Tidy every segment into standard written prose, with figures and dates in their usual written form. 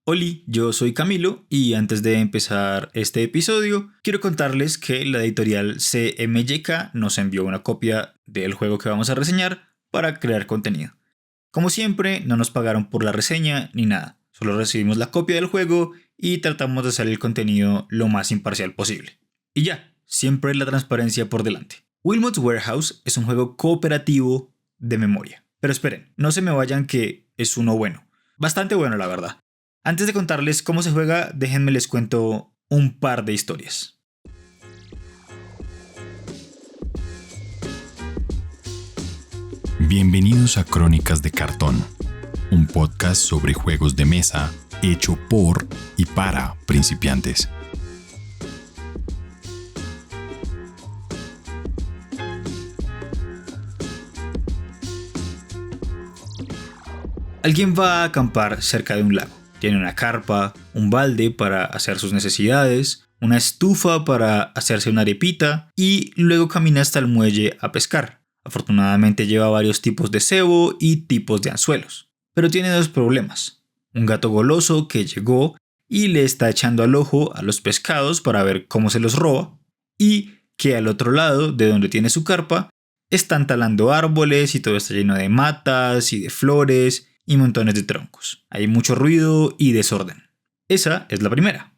Oli, yo soy Camilo y antes de empezar este episodio quiero contarles que la editorial CMYK nos envió una copia del juego que vamos a reseñar para crear contenido. Como siempre, no nos pagaron por la reseña ni nada, solo recibimos la copia del juego y tratamos de hacer el contenido lo más imparcial posible. Y ya, siempre la transparencia por delante. Wilmot's Warehouse es un juego cooperativo de memoria. Pero esperen, no se me vayan que es uno bueno. Bastante bueno, la verdad. Antes de contarles cómo se juega, déjenme les cuento un par de historias. Bienvenidos a Crónicas de Cartón, un podcast sobre juegos de mesa hecho por y para principiantes. Alguien va a acampar cerca de un lago. Tiene una carpa, un balde para hacer sus necesidades, una estufa para hacerse una arepita y luego camina hasta el muelle a pescar. Afortunadamente lleva varios tipos de cebo y tipos de anzuelos. Pero tiene dos problemas. Un gato goloso que llegó y le está echando al ojo a los pescados para ver cómo se los roba, y que al otro lado de donde tiene su carpa están talando árboles y todo está lleno de matas y de flores y montones de troncos. Hay mucho ruido y desorden. Esa es la primera.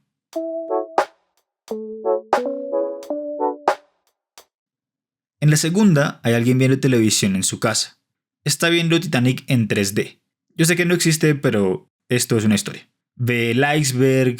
En la segunda, hay alguien viendo televisión en su casa. Está viendo Titanic en 3D. Yo sé que no existe, pero esto es una historia. Ve el iceberg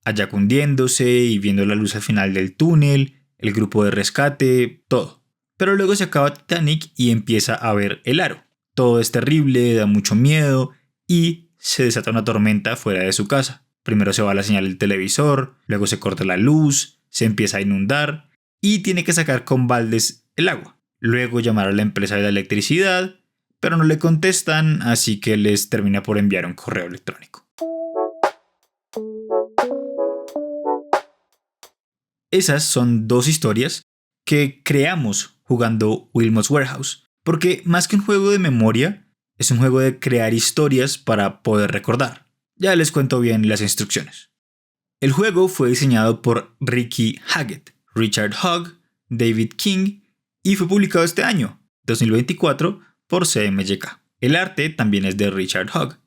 allá hundiéndose y viendo la luz al final del túnel, el grupo de rescate, todo. Pero luego se acaba Titanic y empieza a ver el aro. Todo es terrible, da mucho miedo y se desata una tormenta fuera de su casa. Primero se va la señal del televisor, luego se corta la luz, se empieza a inundar y tiene que sacar con baldes el agua. Luego llamar a la empresa de la electricidad, pero no le contestan, así que les termina por enviar un correo electrónico. Esas son dos historias que creamos jugando Wilmot's Warehouse. Porque más que un juego de memoria, es un juego de crear historias para poder recordar. Ya les cuento bien las instrucciones. El juego fue diseñado por Ricky Haggett, Richard Hogg, David King y fue publicado este año, 2024, por CMYK. El arte también es de Richard Hogg.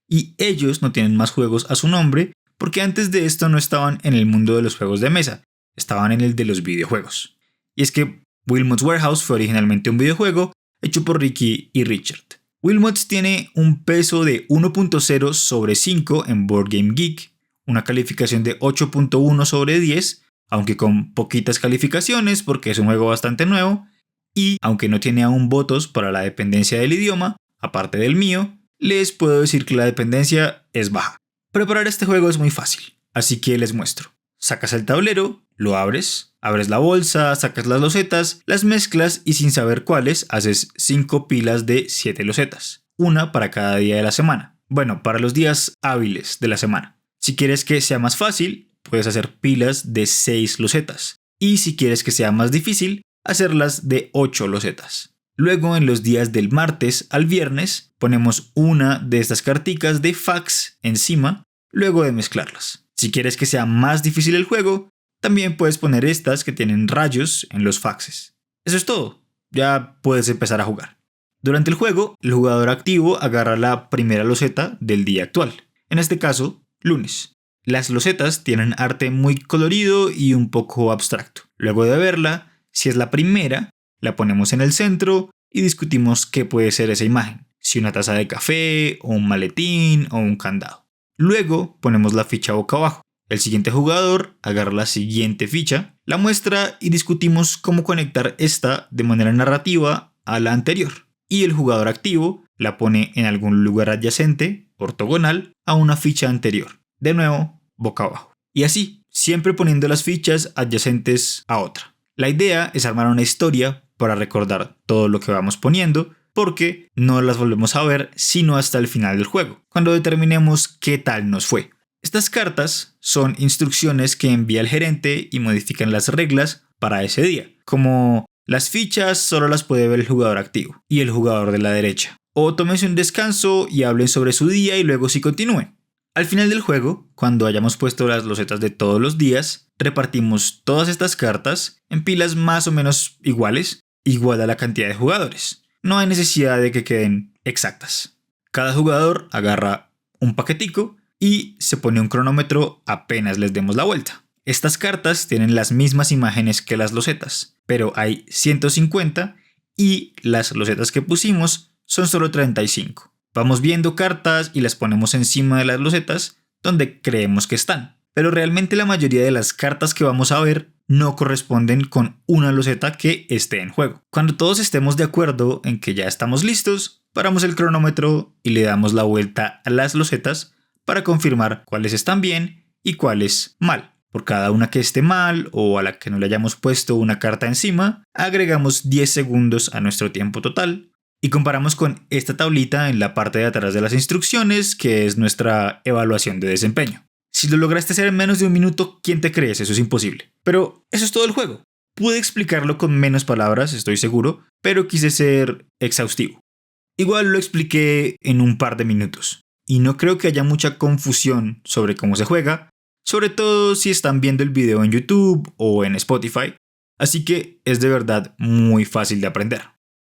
Y ellos no tienen más juegos a su nombre porque antes de esto no estaban en el mundo de los juegos de mesa, estaban en el de los videojuegos. Y es que Wilmot's Warehouse fue originalmente un videojuego hecho por Ricky y Richard. Wilmot's tiene un peso de 1.0 sobre 5 en Board Game Geek, una calificación de 8.1 sobre 10, aunque con poquitas calificaciones porque es un juego bastante nuevo, y aunque no tiene aún votos para la dependencia del idioma, aparte del mío, les puedo decir que la dependencia es baja. Preparar este juego es muy fácil, así que les muestro. Sacas el tablero, lo abres la bolsa, sacas las losetas, las mezclas y sin saber cuáles haces 5 pilas de 7 losetas, una para cada día de la semana. Bueno, para los días hábiles de la semana. Si quieres que sea más fácil, puedes hacer pilas de 6 losetas. Y si quieres que sea más difícil, hacerlas de 8 losetas. Luego, en los días del martes al viernes, ponemos una de estas carticas de fax encima, luego de mezclarlas. Si quieres que sea más difícil el juego, también puedes poner estas que tienen rayos en los faxes. Eso es todo. Ya puedes empezar a jugar. Durante el juego, el jugador activo agarra la primera loseta del día actual. En este caso, lunes. Las losetas tienen arte muy colorido y un poco abstracto. Luego de verla, si es la primera, la ponemos en el centro y discutimos qué puede ser esa imagen. Si una taza de café, o un maletín, o un candado. Luego ponemos la ficha boca abajo. El siguiente jugador agarra la siguiente ficha, la muestra y discutimos cómo conectar esta de manera narrativa a la anterior. Y el jugador activo la pone en algún lugar adyacente, ortogonal, a una ficha anterior. De nuevo, boca abajo. Y así, siempre poniendo las fichas adyacentes a otra. La idea es armar una historia para recordar todo lo que vamos poniendo, porque no las volvemos a ver sino hasta el final del juego, cuando determinemos qué tal nos fue. Estas cartas son instrucciones que envía el gerente y modifican las reglas para ese día. Como las fichas solo las puede ver el jugador activo y el jugador de la derecha. O tómense un descanso y hablen sobre su día y luego sí continúen. Al final del juego, cuando hayamos puesto las losetas de todos los días, repartimos todas estas cartas en pilas más o menos iguales, igual a la cantidad de jugadores. No hay necesidad de que queden exactas. Cada jugador agarra un paquetico y se pone un cronómetro apenas les demos la vuelta. Estas cartas tienen las mismas imágenes que las losetas, pero hay 150 y las losetas que pusimos son solo 35. Vamos viendo cartas y las ponemos encima de las losetas donde creemos que están, pero realmente la mayoría de las cartas que vamos a ver no corresponden con una loseta que esté en juego. Cuando todos estemos de acuerdo en que ya estamos listos, paramos el cronómetro y le damos la vuelta a las losetas para confirmar cuáles están bien y cuáles mal. Por cada una que esté mal o a la que no le hayamos puesto una carta encima, agregamos 10 segundos a nuestro tiempo total y comparamos con esta tablita en la parte de atrás de las instrucciones, que es nuestra evaluación de desempeño. Si lo lograste hacer en menos de un minuto, ¿quién te crees? Eso es imposible. Pero eso es todo el juego. Pude explicarlo con menos palabras, estoy seguro, pero quise ser exhaustivo. Igual lo expliqué en un par de minutos, y no creo que haya mucha confusión sobre cómo se juega, sobre todo si están viendo el video en YouTube o en Spotify, así que es de verdad muy fácil de aprender.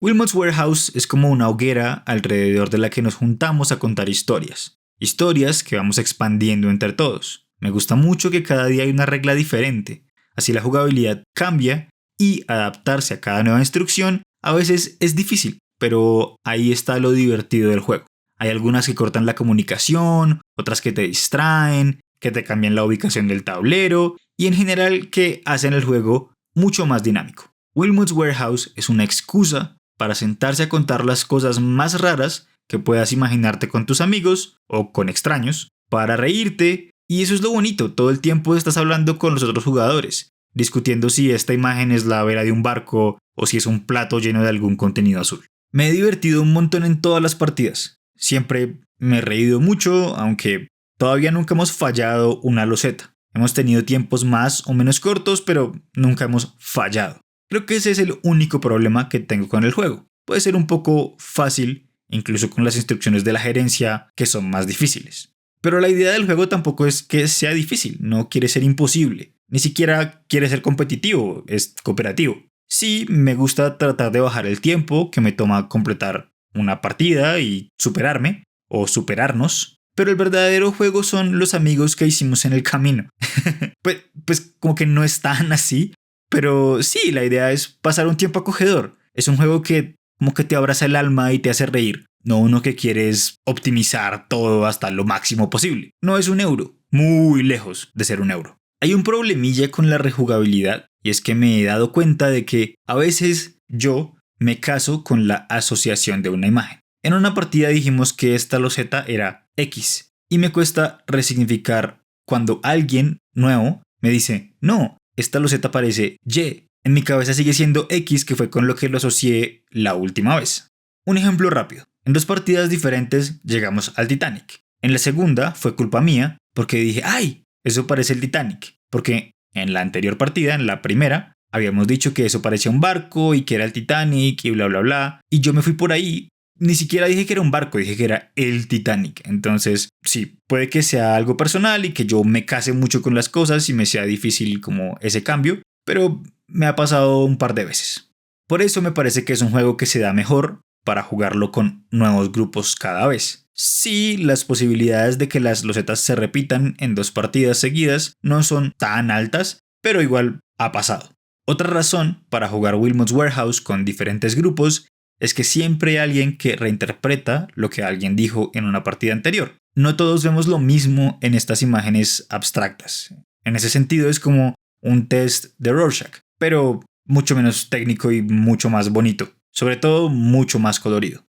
Wilmot's Warehouse es como una hoguera alrededor de la que nos juntamos a contar historias. Historias que vamos expandiendo entre todos. Me gusta mucho que cada día hay una regla diferente, así la jugabilidad cambia y adaptarse a cada nueva instrucción a veces es difícil, pero ahí está lo divertido del juego. Hay algunas que cortan la comunicación, otras que te distraen, que te cambian la ubicación del tablero y en general que hacen el juego mucho más dinámico. Wilmot's Warehouse es una excusa para sentarse a contar las cosas más raras que puedas imaginarte con tus amigos o con extraños, para reírte, y eso es lo bonito, todo el tiempo estás hablando con los otros jugadores, discutiendo si esta imagen es la vela de un barco o si es un plato lleno de algún contenido azul. Me he divertido un montón en todas las partidas, siempre me he reído mucho, aunque todavía nunca hemos fallado una loseta. Hemos tenido tiempos más o menos cortos, pero nunca hemos fallado. Creo que ese es el único problema que tengo con el juego. Puede ser un poco fácil, incluso con las instrucciones de la gerencia, que son más difíciles. Pero la idea del juego tampoco es que sea difícil, no quiere ser imposible. Ni siquiera quiere ser competitivo, es cooperativo. Sí, me gusta tratar de bajar el tiempo que me toma completar una partida y superarme, o superarnos. Pero el verdadero juego son los amigos que hicimos en el camino. pues como que no es tan así. Pero sí, la idea es pasar un tiempo acogedor. Es un juego que como que te abraza el alma y te hace reír. No uno que quieres optimizar todo hasta lo máximo posible. No es un euro, muy lejos de ser un euro. Hay un problemilla con la rejugabilidad y es que me he dado cuenta de que a veces yo me caso con la asociación de una imagen. En una partida dijimos que esta loseta era X y me cuesta resignificar cuando alguien nuevo me dice, no, esta loseta parece Y. En mi cabeza sigue siendo X, que fue con lo que lo asocié la última vez. Un ejemplo rápido. En 2 partidas diferentes llegamos al Titanic. En la segunda fue culpa mía porque dije, ¡ay! Eso parece el Titanic. Porque en la anterior partida, en la primera, habíamos dicho que eso parecía un barco y que era el Titanic y bla bla bla. Y yo me fui por ahí. Ni siquiera dije que era un barco, dije que era el Titanic. Entonces, sí, puede que sea algo personal y que yo me case mucho con las cosas y me sea difícil como ese cambio, pero me ha pasado un par de veces. Por eso me parece que es un juego que se da mejor para jugarlo con nuevos grupos cada vez. Sí, las posibilidades de que las losetas se repitan en 2 partidas seguidas no son tan altas, pero igual ha pasado. Otra razón para jugar Wilmot's Warehouse con diferentes grupos es que siempre hay alguien que reinterpreta lo que alguien dijo en una partida anterior. No todos vemos lo mismo en estas imágenes abstractas. En ese sentido es como un test de Rorschach, pero mucho menos técnico y mucho más bonito. Sobre todo mucho más colorido.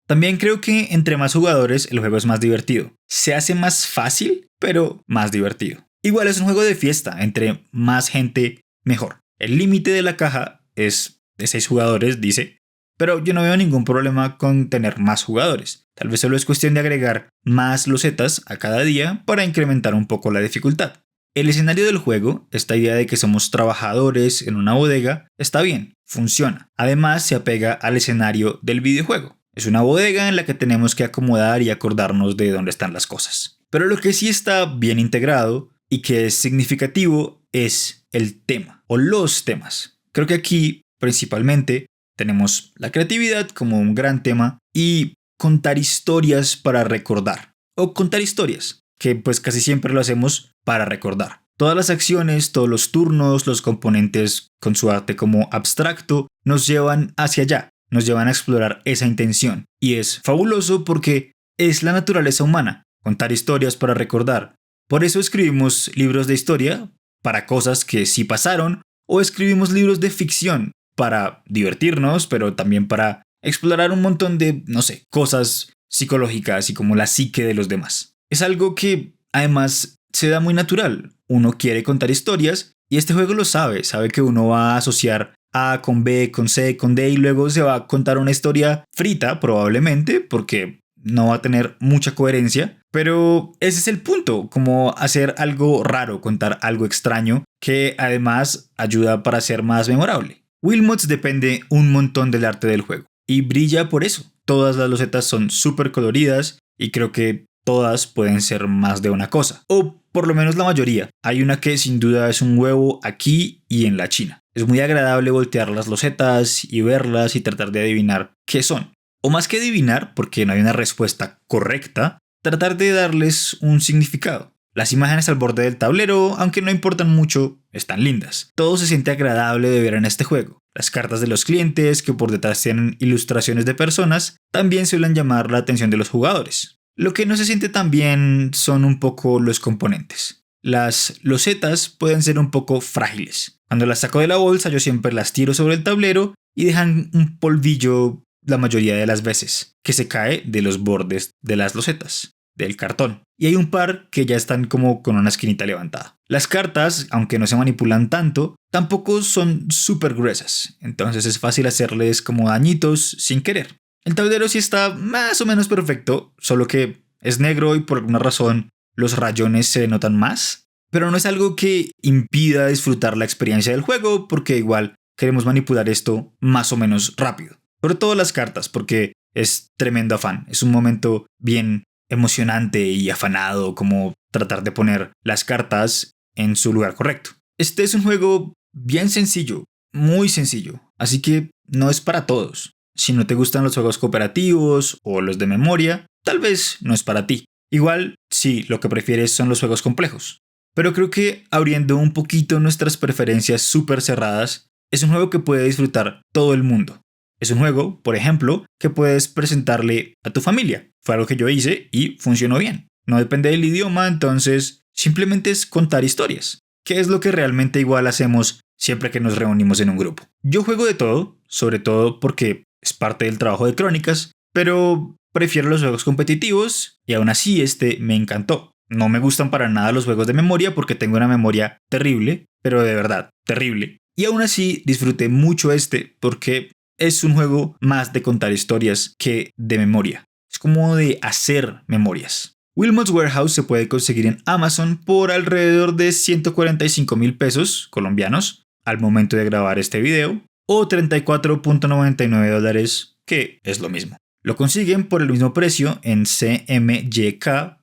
También creo que entre más jugadores el juego es más divertido. Se hace más fácil, pero más divertido. Igual es un juego de fiesta, entre más gente mejor. El límite de la caja es de 6 jugadores, dice, pero yo no veo ningún problema con tener más jugadores. Tal vez solo es cuestión de agregar más losetas a cada día para incrementar un poco la dificultad. El escenario del juego, esta idea de que somos trabajadores en una bodega, está bien, funciona. Además, se apega al escenario del videojuego. Es una bodega en la que tenemos que acomodar y acordarnos de dónde están las cosas. Pero lo que sí está bien integrado y que es significativo es el tema o los temas. Creo que aquí principalmente tenemos la creatividad como un gran tema y contar historias para recordar. O contar historias, que pues casi siempre lo hacemos para recordar. Todas las acciones, todos los turnos, los componentes con su arte como abstracto nos llevan hacia allá, nos llevan a explorar esa intención. Y es fabuloso porque es la naturaleza humana, contar historias para recordar. Por eso escribimos libros de historia para cosas que sí pasaron, o escribimos libros de ficción para divertirnos, pero también para explorar un montón de, no sé, cosas psicológicas y como la psique de los demás. Es algo que además se da muy natural. Uno quiere contar historias y este juego lo sabe que uno va a asociar A con B, con C, con D y luego se va a contar una historia frita probablemente porque no va a tener mucha coherencia, pero ese es el punto, como hacer algo raro, contar algo extraño que además ayuda para ser más memorable. Wilmots depende un montón del arte del juego y brilla por eso. Todas las losetas son súper coloridas y creo que todas pueden ser más de una cosa, o por lo menos la mayoría. Hay una que sin duda es un huevo aquí y en la China. Es muy agradable voltear las losetas y verlas y tratar de adivinar qué son. O más que adivinar, porque no hay una respuesta correcta, tratar de darles un significado. Las imágenes al borde del tablero, aunque no importan mucho, están lindas. Todo se siente agradable de ver en este juego. Las cartas de los clientes, que por detrás tienen ilustraciones de personas, también suelen llamar la atención de los jugadores. Lo que no se siente tan bien son un poco los componentes. Las losetas pueden ser un poco frágiles. Cuando las saco de la bolsa yo siempre las tiro sobre el tablero y dejan un polvillo la mayoría de las veces, que se cae de los bordes de las losetas, del cartón. Y hay un par que ya están como con una esquinita levantada. Las cartas, aunque no se manipulan tanto, tampoco son súper gruesas, entonces es fácil hacerles como dañitos sin querer. El tablero sí está más o menos perfecto, solo que es negro y por alguna razón los rayones se notan más, pero no es algo que impida disfrutar la experiencia del juego porque igual queremos manipular esto más o menos rápido. Sobre todo las cartas, porque es tremendo afán. Es un momento bien emocionante y afanado, como tratar de poner las cartas en su lugar correcto. Este es un juego bien sencillo, muy sencillo, así que no es para todos. Si no te gustan los juegos cooperativos o los de memoria, tal vez no es para ti. Igual, si lo que prefieres son los juegos complejos. Pero creo que abriendo un poquito nuestras preferencias súper cerradas, es un juego que puede disfrutar todo el mundo. Es un juego, por ejemplo, que puedes presentarle a tu familia. Fue algo que yo hice y funcionó bien. No depende del idioma, entonces simplemente es contar historias, que es lo que realmente igual hacemos siempre que nos reunimos en un grupo. Yo juego de todo, sobre todo porque es parte del trabajo de Crónicas, pero prefiero los juegos competitivos y aún así este me encantó. No me gustan para nada los juegos de memoria porque tengo una memoria terrible, pero de verdad, terrible. Y aún así disfruté mucho este porque es un juego más de contar historias que de memoria. Es como de hacer memorias. Wilmots Warehouse se puede conseguir en Amazon por alrededor de 145,000 pesos colombianos al momento de grabar este video, o $34.99, que es lo mismo. Lo consiguen por el mismo precio en cmyk.games,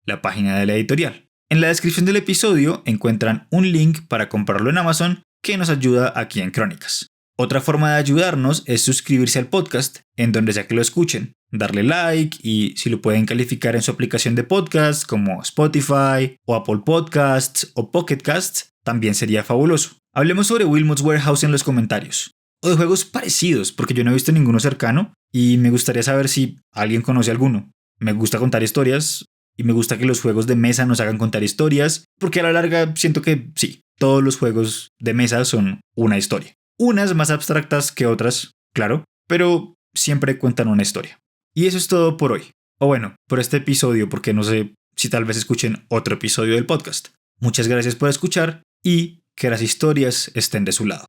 la página de la editorial. En la descripción del episodio encuentran un link para comprarlo en Amazon que nos ayuda aquí en Crónicas. Otra forma de ayudarnos es suscribirse al podcast en donde sea que lo escuchen, darle like y si lo pueden calificar en su aplicación de podcast como Spotify o Apple Podcasts o Pocket Casts, también sería fabuloso. Hablemos sobre Wilmots Warehouse en los comentarios, o de juegos parecidos porque yo no he visto ninguno cercano y me gustaría saber si alguien conoce alguno. Me gusta contar historias y me gusta que los juegos de mesa nos hagan contar historias porque a la larga siento que sí, todos los juegos de mesa son una historia. Unas más abstractas que otras, claro, pero siempre cuentan una historia. Y eso es todo por hoy. O bueno, por este episodio, porque no sé si tal vez escuchen otro episodio del podcast. Muchas gracias por escuchar y que las historias estén de su lado.